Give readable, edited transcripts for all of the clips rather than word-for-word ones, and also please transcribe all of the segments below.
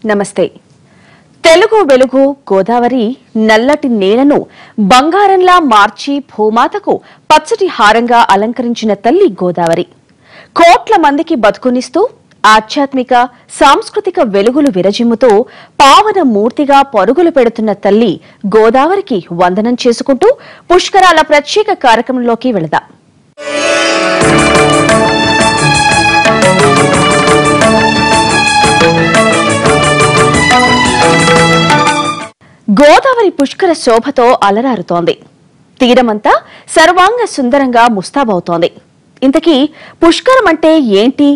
నమస్తే. తెలుగు వెలుగు గోదావరి నల్లటి నేలను బంగారంలా మార్చి భూమాతకు పచ్చటి హారంగా అలంకరించిన తల్లి గోదావరి. కోట్ల మందికి బతుకునిస్తూ ఆధ్యాత్మిక సాంస్కృతిక వెలుగులు విరజిమ్ముతూ పావన మూర్తిగా పరుగులు పెడుతున్న తల్లి గోదావరికి వందనం చేసుకుంటూ పుష్కరాల ప్రత్యేక కార్యక్రమంలోకి వెళదాం. గోదావరి పుష్కర శోభతో అలరారుతోంది. తీరమంతా సర్వాంగ సుందరంగా ముస్తాబవుతోంది. ఇంతకీ పుష్కరం అంటే ఏంటి?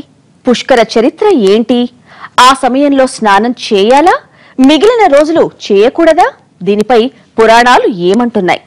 పుష్కర చరిత్ర ఏంటి? ఆ సమయంలో స్నానం చేయాలా? మిగిలిన రోజులు చేయకూడదా? దీనిపై పురాణాలు ఏమంటున్నాయి?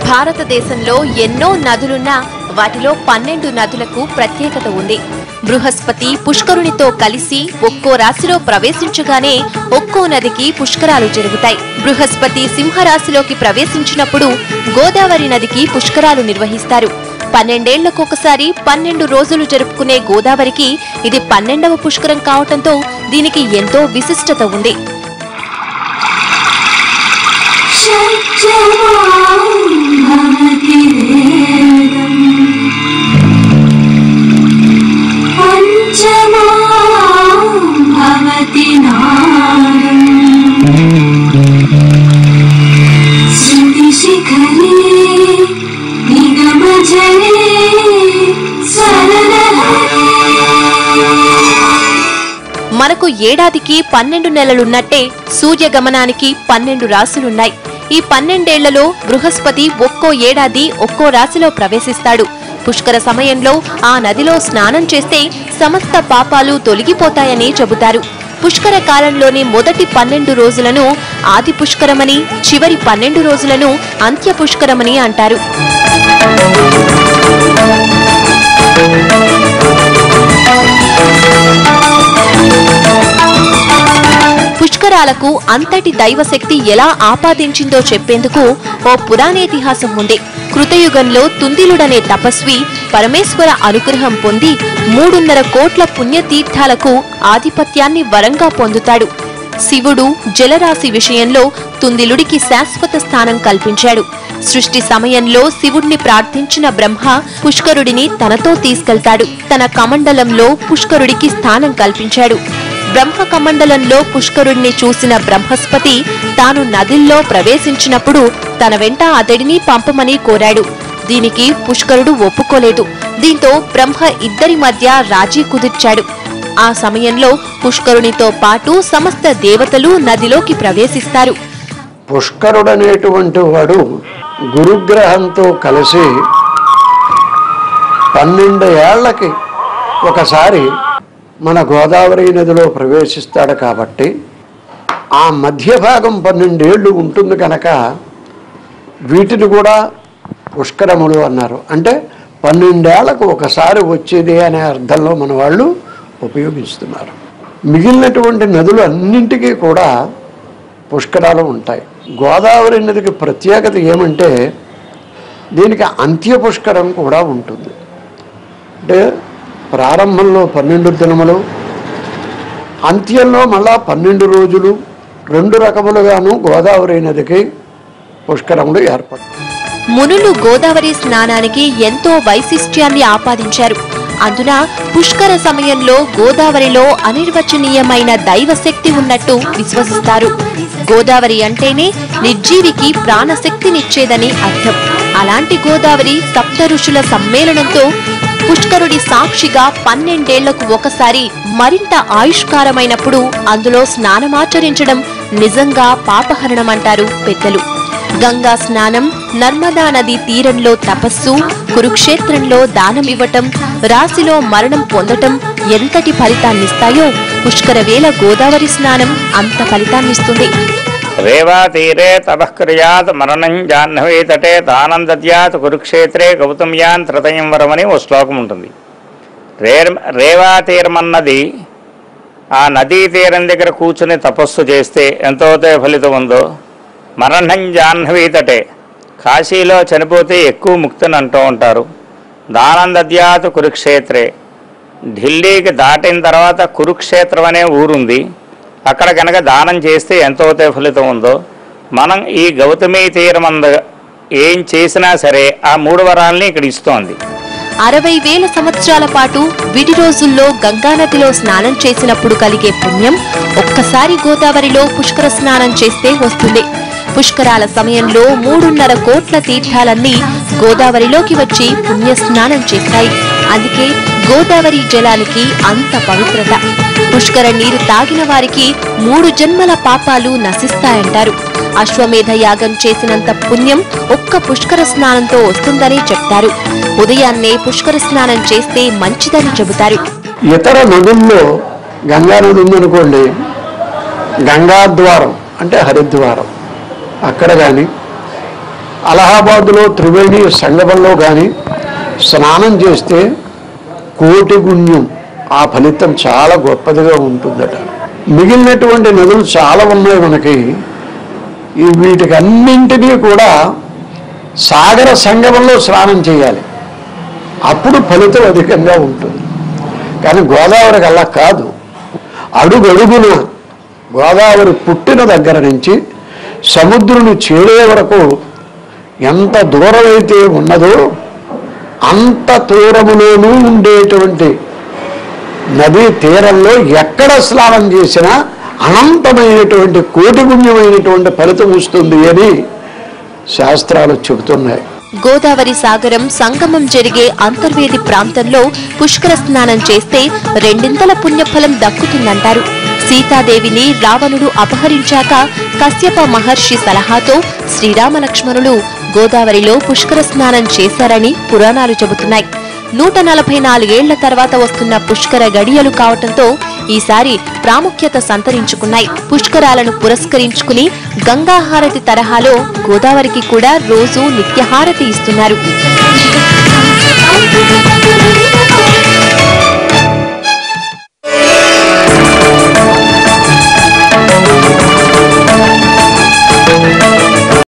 భారతదేశంలో ఎన్నో నదులున్నా వాటిలో 12 నదులకు ప్రత్యేకత ఉంది. బృహస్పతి పుష్కరునితో కలిసి ఒక్కో రాశిలో ప్రవేశించగానే ఒక్కో నదికి పుష్కరాలు జరుగుతాయి. బృహస్పతి సింహరాశిలోకి ప్రవేశించినప్పుడు గోదావరి నదికి పుష్కరాలు నిర్వహిస్తారు. 12 ఏళ్లకొకసారి 12 రోజులు జరుపుకునే గోదావరికి ఇది 12వ పుష్కరం కావటంతో దీనికి ఎంతో విశిష్టత ఉంది. మనకు ఏడాదికి 12 నెలలున్నట్టే సూర్యగమనానికి 12 రాశులున్నాయి. ఈ 12 ఏళ్లలో బృహస్పతి ఒక్కో ఏడాది ఒక్కో రాశిలో ప్రవేశిస్తాడు. పుష్కర సమయంలో ఆ నదిలో స్నానం చేస్తే సమస్త పాపాలు తొలగిపోతాయని చెబుతారు. పుష్కర కాలంలోని మొదటి 12 రోజులను ఆది పుష్కరమని, చివరి 12 రోజులను అంత్య పుష్కరమని అంటారు. పుష్కరాలకు అంతటి దైవశక్తి ఎలా ఆపాదించిందో చెప్పేందుకు ఓ పురాణేతిహాసం ఉంది. కృతయుగంలో తుందిలుడనే తపస్వి పరమేశ్వర అనుగ్రహం పొంది 3.5 కోట్ల పుణ్యతీర్థాలకు ఆధిపత్యాన్ని వరంగా పొందుతాడు. శివుడు జలరాశి విషయంలో తుందిలుడికి శాశ్వత స్థానం కల్పించాడు. సృష్టి సమయంలో శివుడిని ప్రార్థించిన బ్రహ్మ పుష్కరుడిని తనతో తీసుకెళ్తాడు. తన కమండలంలో పుష్కరుడికి స్థానం కల్పించాడు. బ్రహ్మ కమండలంలో పుష్కరుడిని చూసిన బ్రహ్మస్పతి తాను నదిల్లో ప్రవేశించినప్పుడు తన వెంట అతడిని పంపమని కోరాడు. దీనికి పుష్కరుడు ఒప్పుకోలేదు. దీంతో బ్రహ్మ ఇద్దరి మధ్య రాజీ కుదిర్చాడు. ఆ సమయంలో పుష్కరునితో పాటు సమస్త దేవతలు నదిలోకి ప్రవేశిస్తారు. పుష్కరుడనేటువంటి వాడు గురుగ్రహంతో కలిసి 12 ఏళ్లకి ఒకసారి మన గోదావరి నదిలో ప్రవేశిస్తాడు. కాబట్టి ఆ మధ్య భాగం 12 ఏళ్ళు ఉంటుంది కనుక వీటిని కూడా పుష్కరములు అన్నారు. అంటే 12 ఏళ్లకు ఒకసారి వచ్చేది అనే అర్థంలో మన వాళ్ళు ఉపయోగిస్తున్నారు. మిగిలినటువంటి నదులు అన్నింటికీ కూడా పుష్కరాలు ఉంటాయి. గోదావరి నదికి ప్రత్యేకత ఏమంటే దీనికి అంత్య పుష్కరం కూడా ఉంటుంది. అంటే ప్రారంభంలో 12 దినములు, అంత్యంలో మళ్ళా 12 రోజులు, 2 రకములుగాను గోదావరి నదికి పుష్కరములు ఏర్పడతాయి. మునులు గోదావరి స్నానానికి ఎంతో వైశిష్ట్యాన్ని ఆపాదించారు. అందున పుష్కర సమయంలో గోదావరిలో అనిర్వచనీయమైన దైవశక్తి ఉన్నట్టు విశ్వసిస్తారు. గోదావరి అంటేనే నిర్జీవికి ప్రాణశక్తినిచ్చేదని అర్థం. అలాంటి గోదావరి సప్త ఋషుల సమ్మేళనంతో పుష్కరుడి సాక్షిగా 12 ఏళ్లకు ఒకసారి మరింత ఆయుష్కారమైనప్పుడు అందులో స్నానమాచరించడం నిజంగా పాపహరణమంటారు పెద్దలు. గంగా స్నానం, నర్మదా నది తీరంలో తపస్సు, కురుక్షేత్రంలో దానం ఇవ్వటం, రాశిలో మరణం పొందటం ఎంతటి ఫలితాన్నిస్తాయో పుష్కర వేళ గోదావరి స్నానం అంత ఫలితాన్నిస్తుంది. రేవా తీరే తపఃక్రియాత్ మరణం జాహ్నవీ తటే దానం దద్యాత్ కురుక్షేత్రే గౌతమ్యాన్ త్రతయం వరమని ఓ శ్లోకం ఉంటుంది. రేవా తీరమన్నది ఆ నదీ తీరం దగ్గర కూర్చుని తపస్సు చేస్తే ఎంతోతే ఫలితం ఉందో, మరణం జాహ్నవీ తటే కాశీలో చనిపోతే ఎక్కువ ముక్తిని అంటూ ఉంటారు. దానం దద్యాత్ కురుక్షేత్రే ఢిల్లీకి దాటిన తర్వాత కురుక్షేత్రం అనే ఊరుంది, అక్కడ కనుక దానం చేస్తే ఎంతోతే ఫలితం ఉందో, మనం ఈ గౌతమీ తీరమంద ఏం చేసినా సరే ఆ 3 వరాలని ఇక్కడ ఇస్తోంది. 60,000 సంవత్సరాల పాటు విడి రోజుల్లో గంగానదిలో స్నానం చేసినప్పుడు కలిగే పుణ్యం ఒక్కసారి గోదావరిలో పుష్కర స్నానం చేస్తే వస్తుంది. పుష్కరాల సమయంలో 3.5 కోట్ల తీర్థాలన్నీ గోదావరిలోకి వచ్చి పుణ్యస్నానం చేస్తాయి. అందుకే గోదావరి జలానికి అంత పవిత్రత. పుష్కర నీరు తాగిన వారికి 3 జన్మల పాపాలు నశిస్తాయంటారు. అశ్వమేధ యాగం చేసినంత పుణ్యం ఒక్క పుష్కర స్నానంతో వస్తుందని చెప్తారు. ఉదయాన్నే పుష్కర స్నానం చేస్తే మంచిదని చెబుతారు. ఇతర నదుల్లో గంగా నది ఉందనుకోండి, గంగాద్వారం అంటే హరిద్వారం అక్కడ కానీ, అలహాబాదులో త్రివేణి సంగమంలో కానీ స్నానం చేస్తే కోటి పుణ్యం, ఆ ఫలితం చాలా గొప్పదిగా ఉంటుందట. మిగిలినటువంటి నదులు చాలా ఉన్నాయి మనకి. వీటికి అన్నింటినీ కూడా సాగర సంగమంలో స్నానం చేయాలి, అప్పుడు ఫలితం అధికంగా ఉంటుంది. కానీ గోదావరికి అలా కాదు. అడుగడుగున గోదావరి పుట్టిన దగ్గర నుంచి సముద్రుని చేరే వరకు ఎంత దూరం అయితే ఉన్నదో అంత దూరములోనూ ఉండేటువంటి నదీ తీరంలో ఎక్కడ స్నానం చేసినా అనంతమైనటువంటి కోటి పుణ్యమైనటువంటి ఫలితం వస్తుంది అని శాస్త్రాలు చెబుతున్నాయి. గోదావరి సాగరం సంగమం జరిగే అంతర్వేది ప్రాంతంలో పుష్కర స్నానం చేస్తే 2 పుణ్యఫలం దక్కుతుందంటారు. సీతాదేవిని రావణుడు అపహరించాక కశ్యప మహర్షి సలహాతో శ్రీరామలక్ష్మణులు గోదావరిలో పుష్కర స్నానం చేశారని పురాణాలు చెబుతున్నాయి. 144 ఏళ్ల తర్వాత వస్తున్న పుష్కర గడియలు కావటంతో ఈసారి ప్రాముఖ్యత సంతరించుకున్నాయి. పుష్కరాలను పురస్కరించుకుని గంగాహారతి తరహాలో గోదావరికి కూడా రోజు నిత్యహారతి ఇస్తున్నారు.